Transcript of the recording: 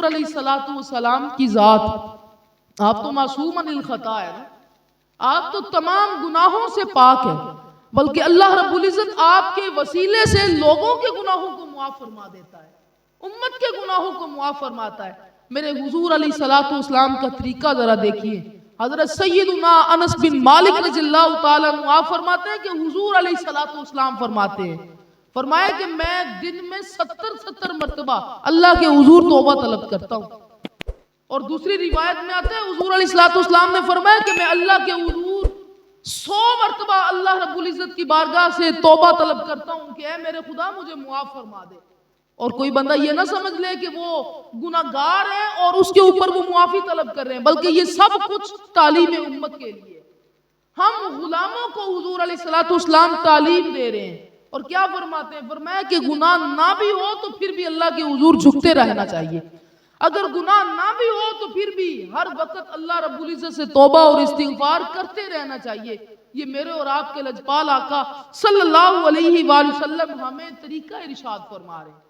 علیہ الصلوۃ والسلام کی ذات، آپ تو معصوم عن الخطا ہے نا، آپ تو تمام گناہوں سے پاک ہیں، بلکہ اللہ رب العزت آپ کے وسیلے سے لوگوں کے گناہوں کو معاف فرما دیتا ہے، امت کے گناہوں کو معاف فرماتا ہے۔ میرے حضور علیہ الصلوۃ والسلام کا طریقہ ذرا دیکھیے۔ حضرت سیدنا انس بن مالک رضی اللہ تعالیٰ عنہ آپ فرماتے ہیں کہ حضور علیہ الصلوۃ والسلام فرماتے ہیں، فرمایا کہ میں دن میں 70 مرتبہ اللہ کے حضور توبہ طلب کرتا ہوں۔ اور دوسری روایت میں آتا ہے حضور علیہ الصلوۃ والسلام نے فرمایا کہ میں اللہ کے حضور 100 مرتبہ اللہ رب العزت کی بارگاہ سے توبہ طلب کرتا ہوں کہ اے میرے خدا مجھے معاف فرما دے۔ اور کوئی بندہ یہ نہ سمجھ لے کہ وہ گناہگار ہے اور اس کے اوپر وہ معافی طلب کر رہے ہیں، بلکہ یہ سب کچھ تعلیم امت کے لیے۔ ہم غلاموں کو حضور علیہ الصلوۃ والسلام تعلیم دے رہے ہیں، اور کیا فرماتے ہیں؟ فرمایا کہ گناہ نہ بھی ہو تو پھر بھی اللہ کے حضور جھکتے رہنا چاہیے، اگر گناہ نہ بھی ہو تو پھر بھی ہر وقت اللہ رب العزت سے توبہ اور استغفار کرتے رہنا چاہیے۔ یہ میرے اور آپ کے لجپال آقا صلی اللہ علیہ وآلہ وسلم ہمیں طریقہ ارشاد فرما رہے ہیں۔